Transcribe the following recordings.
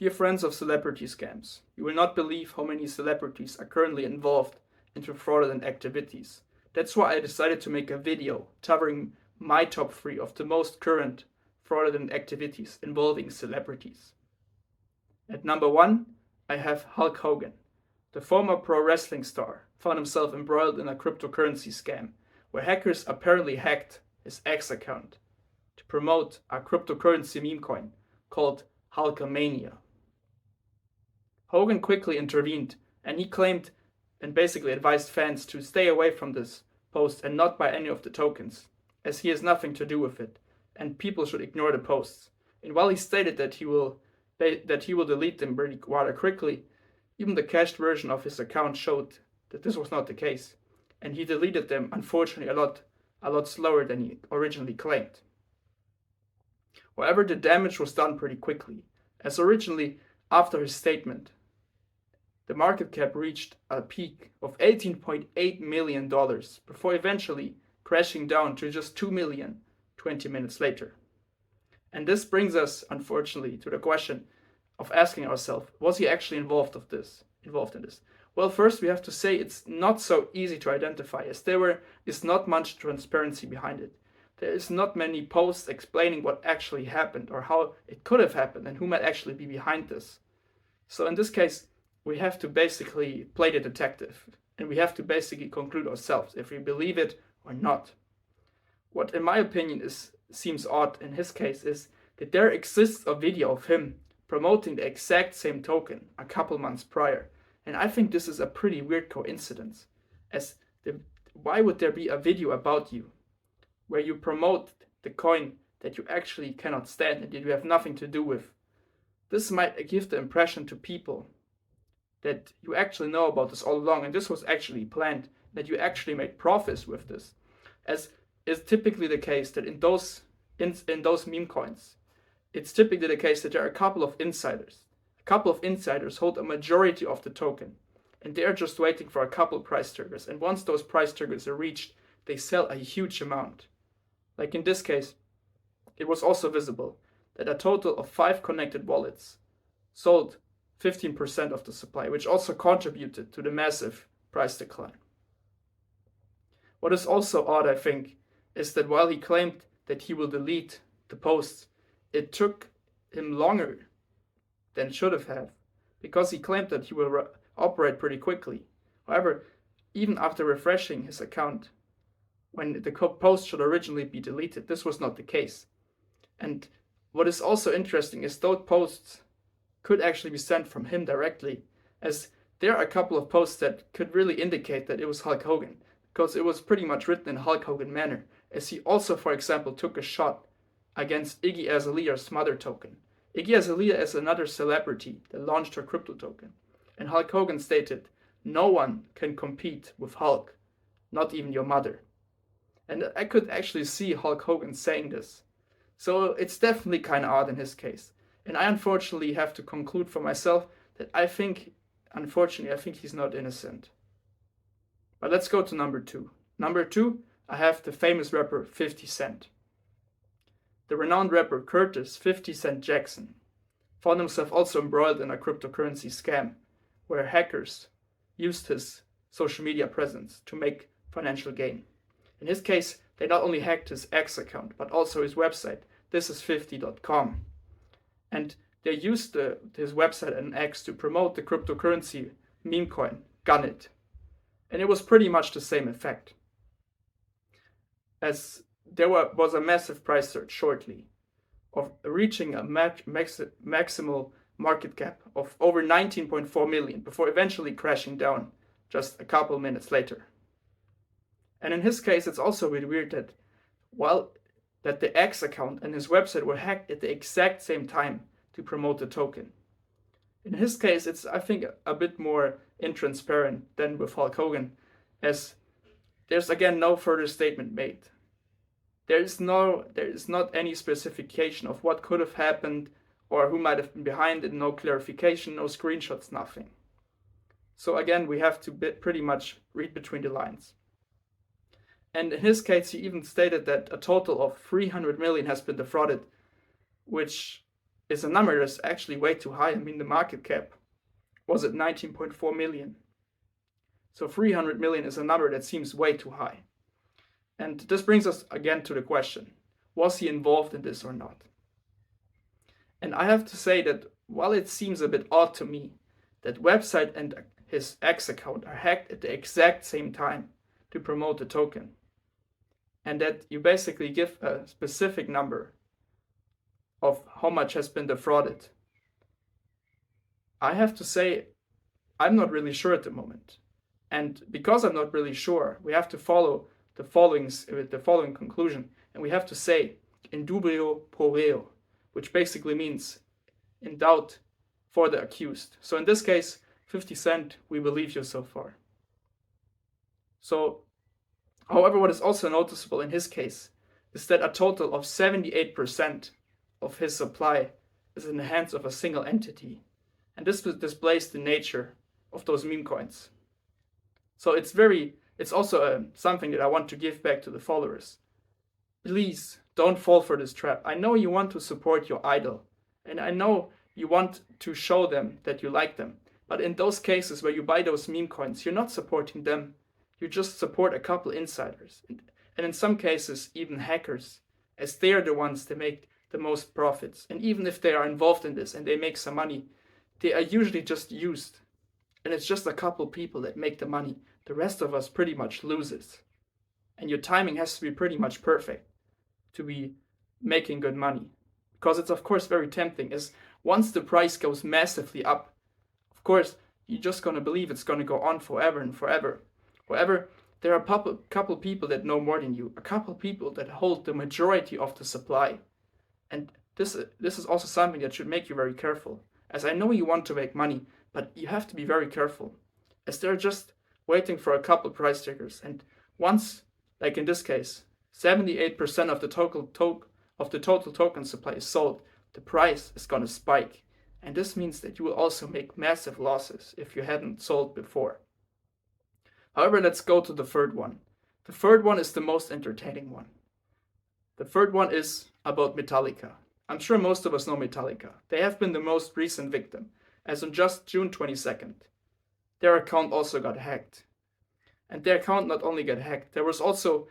Dear friends of celebrity scams, you will not believe how many celebrities are currently involved into fraudulent activities. That's why I decided to make a video covering my top 3 of the most current fraudulent activities involving celebrities. At number 1, I have Hulk Hogan. The former pro wrestling star found himself embroiled in a cryptocurrency scam where hackers apparently hacked his X account to promote a cryptocurrency meme coin called Hulkamania. Hogan quickly intervened and he claimed and basically advised fans to stay away from this post and not buy any of the tokens, as he has nothing to do with it, and people should ignore the posts. And while he stated that he will delete them rather quickly, even the cached version of his account showed that this was not the case, and he deleted them unfortunately a lot slower than he originally claimed. However, the damage was done pretty quickly, as originally after his statement, the market cap reached a peak of $18.8 million before eventually crashing down to just $2 million 20 minutes later. And this brings us, unfortunately, to the question of asking ourselves, was he actually involved in this? Well, first we have to say it's not so easy to identify, as there is not much transparency behind it. There is not many posts explaining what actually happened or how it could have happened and who might actually be behind this. So in this case, we have to basically play the detective and we have to basically conclude ourselves if we believe it or not. What in my opinion seems odd in his case is that there exists a video of him promoting the exact same token a couple months prior. And I think this is a pretty weird coincidence, as why would there be a video about you where you promote the coin that you actually cannot stand and that you have nothing to do with? This might give the impression to people that you actually know about this all along and this was actually planned, that you actually made profits with this, as is typically the case that in those meme coins, it's typically the case that there are a couple of insiders. A couple of insiders hold a majority of the token and they are just waiting for a couple price triggers, and once those price triggers are reached, they sell a huge amount. Like in this case, it was also visible that a total of 5 connected wallets sold 15% of the supply, which also contributed to the massive price decline. What is also odd, I think, is that while he claimed that he will delete the posts, it took him longer than it should have, because he claimed that he will operate pretty quickly. However, even after refreshing his account, when the post should originally be deleted, this was not the case. And what is also interesting is those posts could actually be sent from him directly, as there are a couple of posts that could really indicate that it was Hulk Hogan, because it was pretty much written in Hulk Hogan manner, as he also, for example, took a shot against Iggy Azalea's mother token. Iggy Azalea is another celebrity that launched her crypto token, and Hulk Hogan stated, "No one can compete with Hulk, not even your mother." And I could actually see Hulk Hogan saying this. So it's definitely kind of odd in his case. And I unfortunately have to conclude for myself that I think he's not innocent. But let's go to number 2. Number 2, I have the famous rapper 50 Cent. The renowned rapper Curtis 50 Cent Jackson found himself also embroiled in a cryptocurrency scam where hackers used his social media presence to make financial gain. In his case, they not only hacked his X account, but also his website, thisis50.com. And they used his website and X to promote the cryptocurrency meme coin, Gunit. And it was pretty much the same effect, as there was a massive price surge shortly, of reaching a maximal market cap of over 19.4 million before eventually crashing down just a couple minutes later. And in his case, it's also really weird that the X account and his website were hacked at the exact same time to promote the token. In his case, it's, I think, a bit more intransparent than with Hulk Hogan, as there's again no further statement made. There is not any specification of what could have happened or who might have been behind it, no clarification, no screenshots, nothing. So again, we have to pretty much read between the lines. And in his case, he even stated that a total of 300 million has been defrauded, which is a number that's actually way too high. I mean, the market cap was at 19.4 million. So 300 million is a number that seems way too high. And this brings us again to the question, was he involved in this or not? And I have to say that while it seems a bit odd to me that website and his X account are hacked at the exact same time to promote the token, and that you basically give a specific number of how much has been defrauded, I have to say I'm not really sure at the moment. And because I'm not really sure, we have to follow the following conclusion, and we have to say in dubio pro reo, which basically means in doubt for the accused. So in this case, 50 Cent, we believe you so far. So, however, what is also noticeable in his case is that a total of 78% of his supply is in the hands of a single entity. And this displays the nature of those meme coins. So it's also something that I want to give back to the followers. Please don't fall for this trap. I know you want to support your idol, and I know you want to show them that you like them. But in those cases where you buy those meme coins, you're not supporting them. You just support a couple insiders, and in some cases even hackers, as they are the ones that make the most profits. And even if they are involved in this and they make some money, they are usually just used. And it's just a couple people that make the money. The rest of us pretty much loses. And your timing has to be pretty much perfect to be making good money. Because it's of course very tempting, as once the price goes massively up, of course, you're just going to believe it's going to go on forever and forever. However, there are a couple people that know more than you, a couple people that hold the majority of the supply. And this is also something that should make you very careful. As I know you want to make money, but you have to be very careful, as they're just waiting for a couple price triggers. And once, like in this case, 78% of the total token supply is sold, the price is going to spike. And this means that you will also make massive losses if you hadn't sold before. However, let's go to the third one. The third one is the most entertaining one. The third one is about Metallica. I'm sure most of us know Metallica. They have been the most recent victim, as on just June 22nd. Their account also got hacked. And their account not only got hacked, there was also,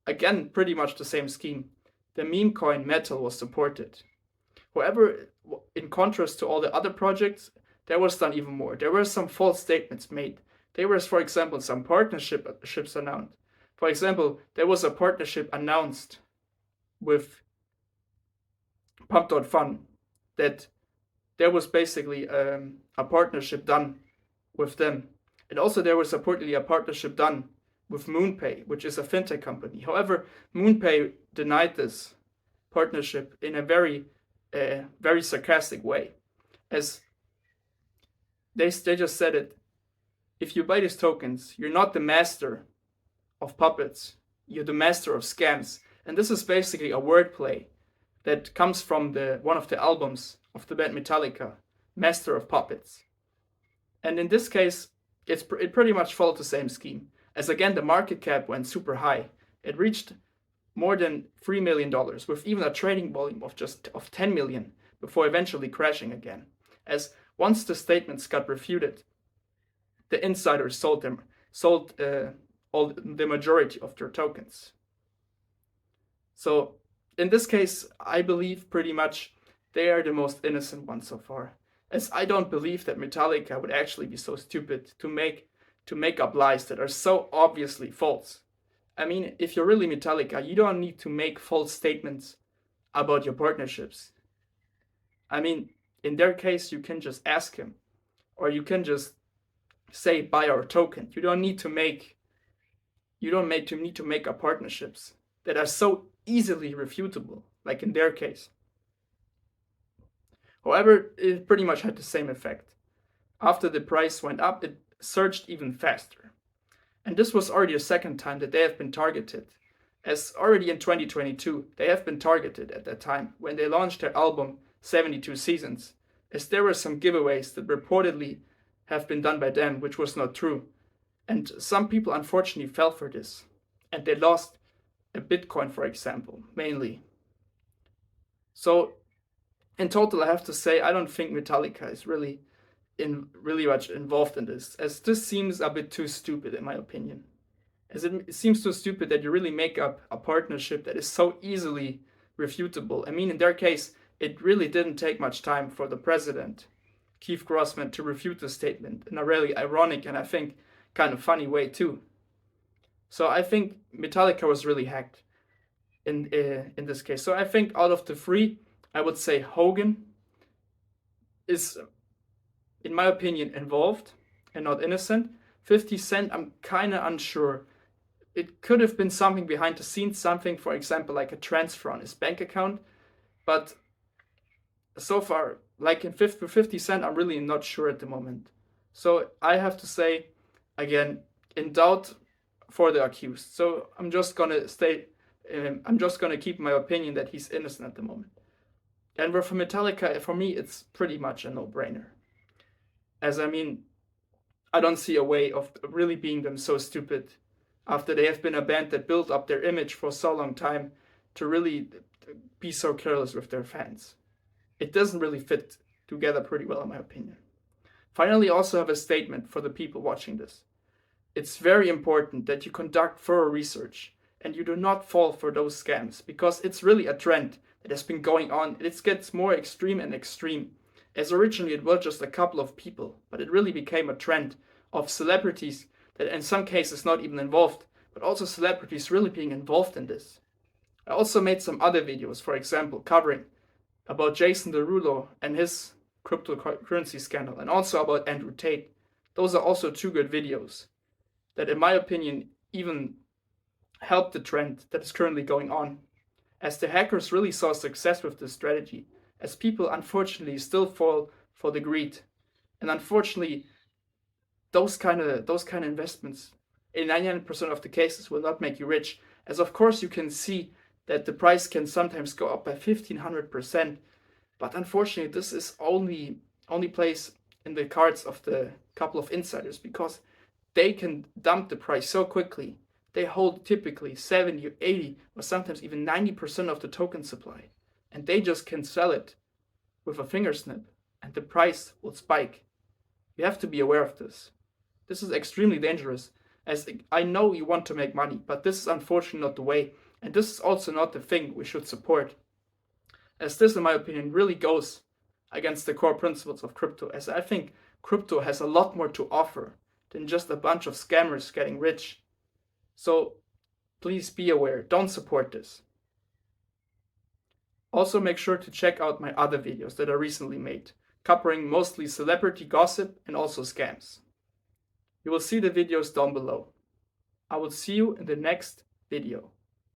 again, pretty much the same scheme. The meme coin Metal was supported. However, in contrast to all the other projects, there was done even more. There were some false statements made. There was, for example, some partnerships announced. For example, there was a partnership announced with Pump.fun, that there was basically a partnership done with them. And also there was reportedly a partnership done with MoonPay, which is a fintech company. However, MoonPay denied this partnership in a very sarcastic way, as they just said it. If you buy these tokens, you're not the master of puppets, you're the master of scams. And this is basically a wordplay that comes from one of the albums of the band Metallica, Master of Puppets. And in this case, it pretty much followed the same scheme. As again, the market cap went super high. It reached more than $3 million, with even a trading volume of 10 million, before eventually crashing again. As once the statements got refuted, the insiders sold the majority of their tokens. So in this case, I believe pretty much they are the most innocent ones so far, as I don't believe that Metallica would actually be so stupid to make up lies that are so obviously false. I mean, if you're really Metallica, you don't need to make false statements about your partnerships. I mean, in their case, you can just ask him, or you can just say buy our token. You don't need to make up partnerships that are so easily refutable, like in their case. However, it pretty much had the same effect. After the price went up, it surged even faster. And this was already the second time that they have been targeted, as already in 2022, they have been targeted at that time when they launched their album 72 Seasons, as there were some giveaways that reportedly have been done by them, which was not true. And some people unfortunately fell for this, and they lost a Bitcoin, for example, mainly. So In total, I have to say I don't think Metallica is really much involved in this, as this seems a bit too stupid in my opinion. As it seems too stupid that you really make up a partnership that is so easily refutable. I mean, in their case, it really didn't take much time for the president, Keith Grossman, to refute the statement in a really ironic and I think kind of funny way too. So I think Metallica was really hacked in this case. So I think out of the three, I would say Hogan is, in my opinion, involved and not innocent. 50 Cent, I'm kind of unsure. It could have been something behind the scenes, something, for example, like a transfer on his bank account. But so far, like in 50 Cent, I'm really not sure at the moment. So I have to say, again, in doubt for the accused. So I'm just gonna keep my opinion that he's innocent at the moment. And for Metallica, for me, it's pretty much a no-brainer. As I mean, I don't see a way of really being them so stupid after they have been a band that built up their image for so long time to really be so careless with their fans. It doesn't really fit together pretty well in my opinion. Finally, I also have a statement for the people watching this. It's very important that you conduct thorough research and you do not fall for those scams, because it's really a trend that has been going on. It gets more extreme and extreme, as originally it was just a couple of people, but it really became a trend of celebrities that in some cases not even involved, but also celebrities really being involved in this. I also made some other videos, for example, covering about Jason Derulo and his cryptocurrency scandal, and also about Andrew Tate. Those are also two good videos that, in my opinion, even help the trend that is currently going on, as the hackers really saw success with this strategy, as people unfortunately still fall for the greed. And unfortunately, those kind of investments in 99% of the cases will not make you rich, as of course you can see that the price can sometimes go up by 1500%, but unfortunately this is only plays in the cards of the couple of insiders, because they can dump the price so quickly. They hold typically 70 or 80 or sometimes even 90% of the token supply, and they just can sell it with a finger snip and the price will spike. You have to be aware of this. This is extremely dangerous, as I know you want to make money, but this is unfortunately not the way, and this is also not the thing we should support, as this, in my opinion, really goes against the core principles of crypto, as I think crypto has a lot more to offer than just a bunch of scammers getting rich. So please be aware, don't support this. Also make sure to check out my other videos that I recently made, covering mostly celebrity gossip and also scams. You will see the videos down below. I will see you in the next video.